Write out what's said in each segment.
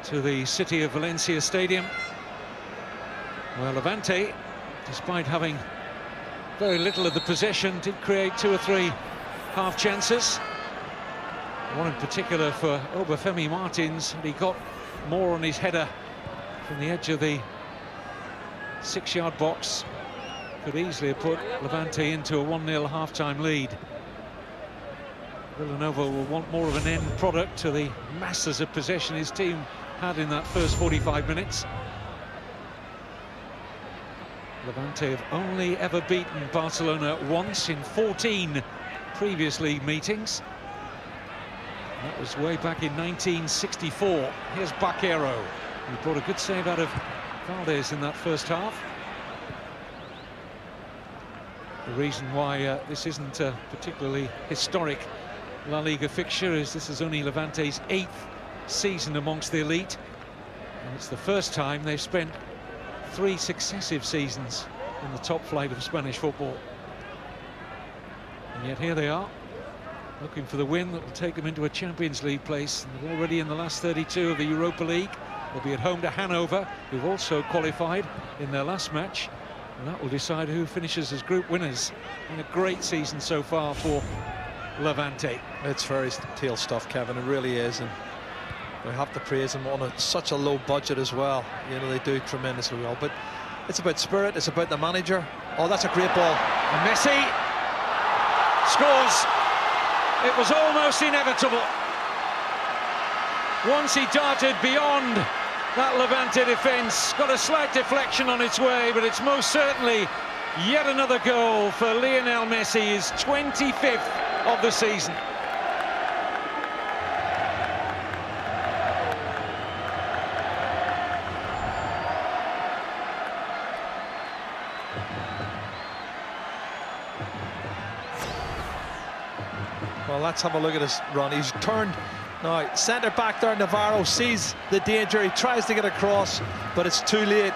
to the city of Valencia Stadium, where Levante, despite having very little of the possession, did create 2 or 3 half chances. One in particular for Obafemi Martins, and he got more on his header from the edge of the 6-yard box. Could easily have put Levante into a 1-0 half-time lead. Villanova will want more of an end product to the masses of possession his team had in that first 45 minutes. Levante have only ever beaten Barcelona once in 14 previous league meetings. That was way back in 1964. Here's Baquero. He brought a good save out of Valdez in that first half. The reason why this isn't a particularly historic La Liga fixture is this is only Levante's 8th season amongst the elite, and it's the first time they've spent 3 successive seasons in the top flight of Spanish football. And yet here they are, looking for the win that will take them into a Champions League place. And they're already in the last 32 of the Europa League. They'll be at home to Hanover, who've also qualified in their last match, and that will decide who finishes as group winners. And a great season so far for Levante. It's fairy tale stuff, Kevin, it really is, and we have to praise them on such a low budget as well. You know, they do tremendously well, but it's about spirit, it's about the manager. Oh, that's a great ball. And Messi scores. It was almost inevitable. Once he darted beyond that Levante defence, got a slight deflection on its way, but it's most certainly yet another goal for Lionel Messi, his 25th of the season. Well, let's have a look at this run. He's turned now, centre back there, Navarro sees the danger, he tries to get across, but it's too late.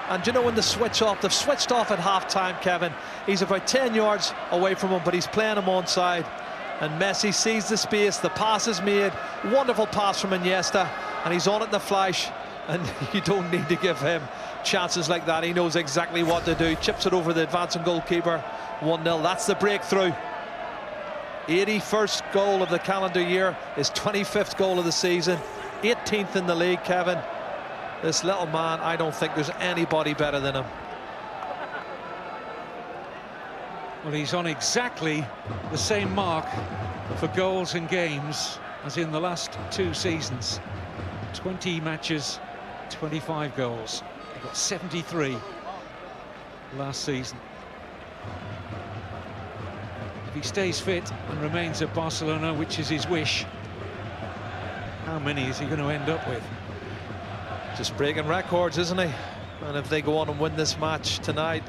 And you know, when they switch off, they've switched off at half-time, Kevin. He's about 10 yards away from him, but he's playing him onside. And Messi sees the space, the pass is made, wonderful pass from Iniesta, and he's on it in the flash. And you don't need to give him chances like that. He knows exactly what to do. Chips it over the advancing goalkeeper, 1-0. That's the breakthrough. 81st goal of the calendar year, his 25th goal of the season, 18th in the league, Kevin. This little man, I don't think there's anybody better than him. Well, he's on exactly the same mark for goals in games as in the last 2 seasons. 20 matches, 25 goals. He got 73 last season. If he stays fit and remains at Barcelona, which is his wish, how many is he going to end up with? Just breaking records, isn't he? And if they go on and win this match tonight,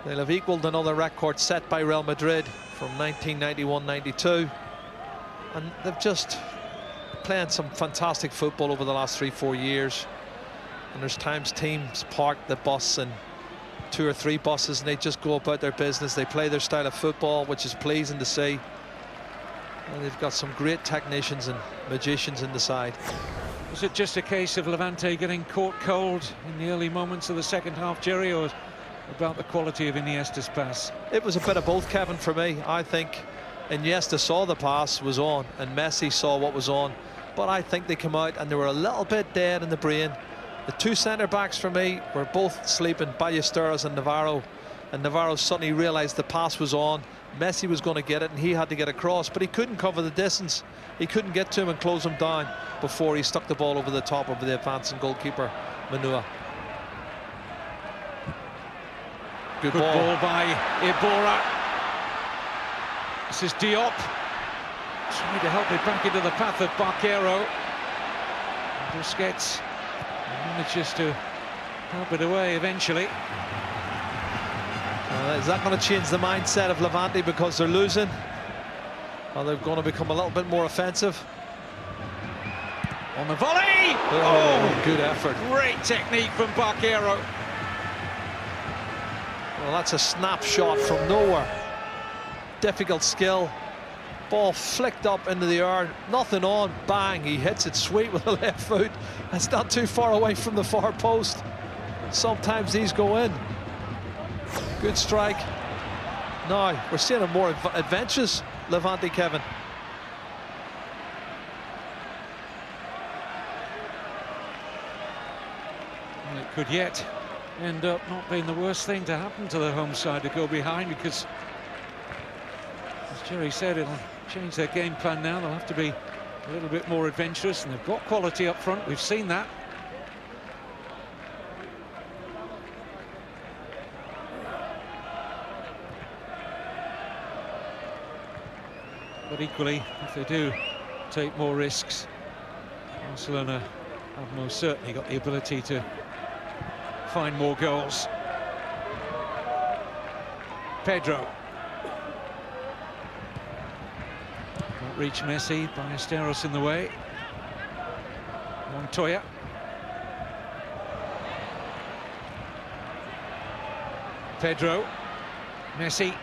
they'll have equalled another record set by Real Madrid from 1991-92. And they've just playing some fantastic football over the last 3-4 years. And there's times teams park the bus and 2 or 3 buses, and they just go about their business. They play their style of football, which is pleasing to see. And they've got some great technicians and magicians in the side. Was it just a case of Levante getting caught cold in the early moments of the second half, Jerry, or about the quality of Iniesta's pass? It was a bit of both, Kevin, for me. I think Iniesta saw the pass was on, and Messi saw what was on. But I think they came out and they were a little bit dead in the brain. The 2 centre-backs for me were both sleeping, Ballesteros and Navarro. And Navarro suddenly realised the pass was on. Messi was going to get it and he had to get across, but he couldn't cover the distance. He couldn't get to him and close him down before he stuck the ball over the top of the advancing goalkeeper, Manua. Good ball by Iborra. This is Diop trying to help it back into the path of Baquero. Busquets manages to help it away eventually. Is that going to change the mindset of Levante because they're losing? Or they're going to become a little bit more offensive? On the volley! Oh, good effort. Great technique from Baquero. Well, that's a snapshot from nowhere. Difficult skill. Ball flicked up into the air, nothing on, bang, he hits it sweet with the left foot. It's not too far away from the far post. Sometimes these go in. Good strike. Now, we're seeing a more adventurous Levante, Kevin. Well, it could yet end up not being the worst thing to happen to the home side to go behind, because, as Jerry said, it'll change their game plan now. They'll have to be a little bit more adventurous, and they've got quality up front. We've seen that. But equally, if they do take more risks, Barcelona have most certainly got the ability to find more goals. Pedro. Won't reach Messi. Ballesteros in the way. Montoya. Pedro. Messi.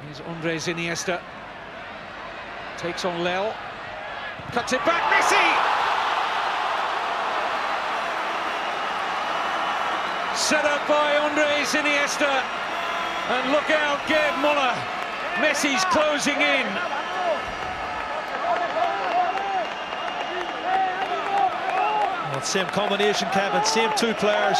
Here's Andres Iniesta. Takes on Lel. Cuts it back. Messi! Set up by Andres Iniesta. And look out, Gerd Muller. Messi's closing in. Well, same combination, Kevin, same two players.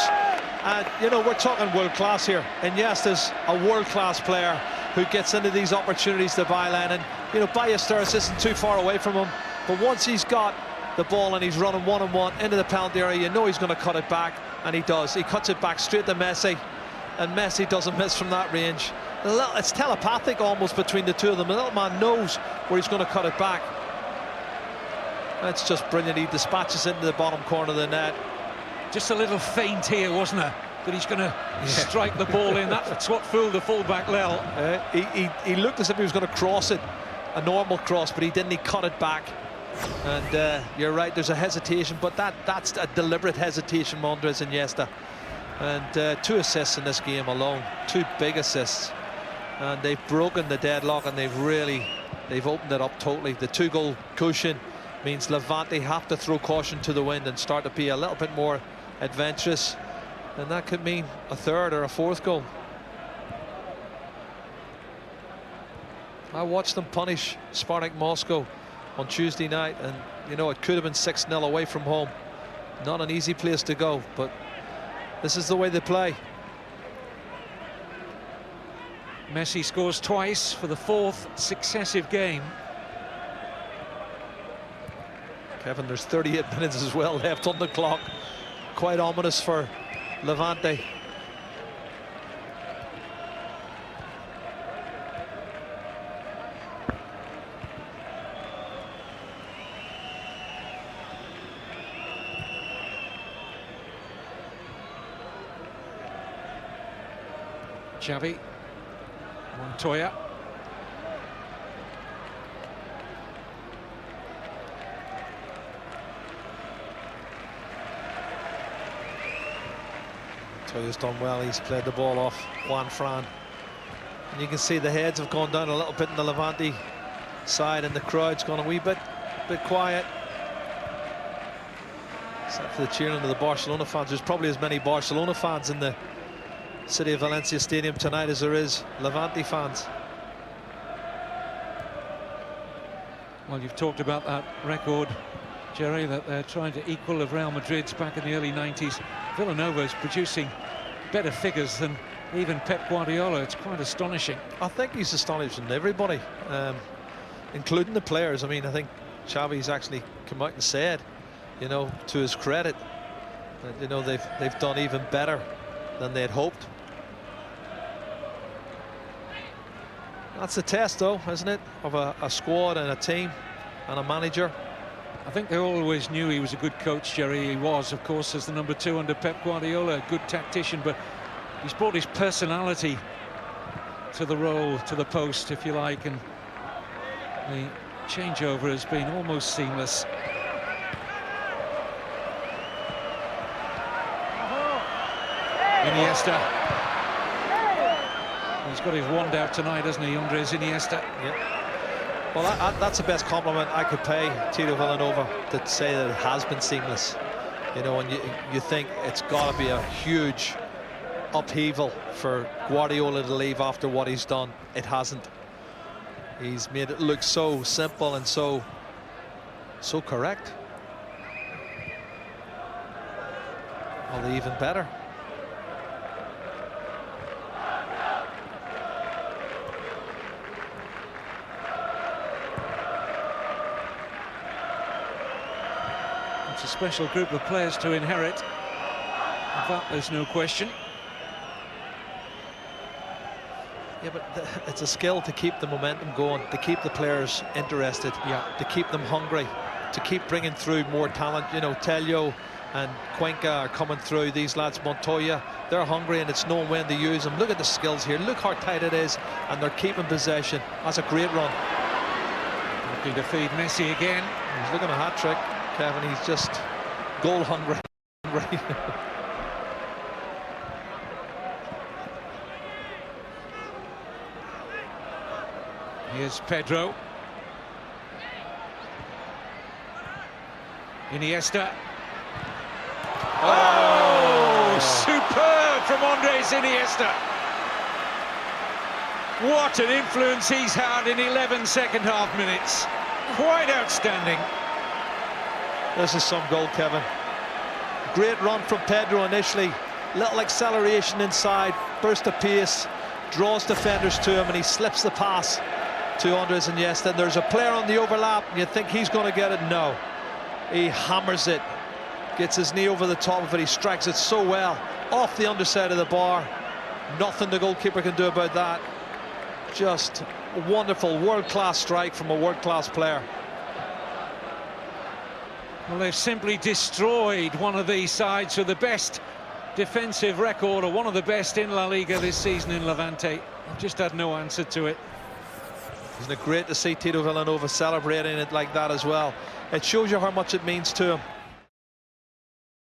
And, you know, we're talking world class here. Iniesta's a world class player who gets into these opportunities to byline. And, you know, Ballesteros isn't too far away from him. But once he's got the ball and he's running one-on-one into the penalty area, you know he's going to cut it back. And he does. He cuts it back straight to Messi. And Messi doesn't miss from that range. It's telepathic almost between the two of them. The little man knows where he's going to cut it back. That's just brilliant. He dispatches into the bottom corner of the net. Just a little feint here, wasn't there? That he's going to strike the ball in. That's what fooled the fullback, Lel. He looked as if he was going to cross it, a normal cross, but he didn't. He cut it back. And you're right, there's a hesitation, but that's a deliberate hesitation from Andres Iniesta. And 2 assists in this game alone, 2 big assists. And they've broken the deadlock, and they've opened it up totally. The 2-goal cushion means Levante have to throw caution to the wind and start to be a little bit more adventurous. And that could mean a 3rd or a 4th goal. I watched them punish Spartak Moscow on Tuesday night, and you know it could have been 6-0 away from home. Not an easy place to go, but this is the way they play. Messi scores twice for the 4th successive game. Kevin, there's 38 minutes as well left on the clock. Quite ominous for Levante. Xavi. Montoya. Montoya's done well. He's played the ball off Juan Fran. And you can see the heads have gone down a little bit in the Levante side, and the crowd's gone a wee bit quiet. Except for the cheering of the Barcelona fans. There's probably as many Barcelona fans in the City of Valencia Stadium tonight as there is Levante fans. Well, you've talked about that record, Jerry, that they're trying to equal of Real Madrid's back in the early 90s. Villanova's producing better figures than even Pep Guardiola. It's quite astonishing. I think he's astonishing everybody, including the players. I mean, I think Xavi's actually come out and said, you know, to his credit, that, you know, they've done even better than they'd hoped. That's the test, though, isn't it, of a squad and a team and a manager. I think they always knew he was a good coach, Jerry. He was, of course, as the number 2 under Pep Guardiola, a good tactician, but he's brought his personality to the role, to the post, if you like, and the changeover has been almost seamless. Iniesta. He's got his wand out tonight, hasn't he, Andres Iniesta? Yep. Well, that's the best compliment I could pay Tito Villanova, to say that it has been seamless. You know, and you think it's got to be a huge upheaval for Guardiola to leave after what he's done. It hasn't. He's made it look so simple and so correct. Well, even better. It's a special group of players to inherit. Of that, there's no question. Yeah, but it's a skill to keep the momentum going, to keep the players interested, to keep them hungry, to keep bringing through more talent. You know, Tello and Cuenca are coming through. These lads, Montoya, they're hungry, and it's knowing when to use them. Look at the skills here. Look how tight it is, and they're keeping possession. That's a great run. Looking to feed Messi again. He's looking at a hat-trick, Kevin. He's just goal hungry. Here's Pedro. Iniesta. Oh, superb from Andres Iniesta. What an influence he's had in 11 second-half minutes. Quite outstanding. This is some goal, Kevin. Great run from Pedro initially. Little acceleration inside, burst of pace, draws defenders to him, and he slips the pass to Andres Iniesta. And there's a player on the overlap, and you think he's going to get it. No. He hammers it, gets his knee over the top of it. He strikes it so well off the underside of the bar. Nothing the goalkeeper can do about that. Just a wonderful world-class strike from a world-class player. Well, they've simply destroyed one of these sides with the best defensive record, or one of the best in La Liga this season in Levante. They've just had no answer to it. Isn't it great to see Tito Villanova celebrating it like that as well? It shows you how much it means to him.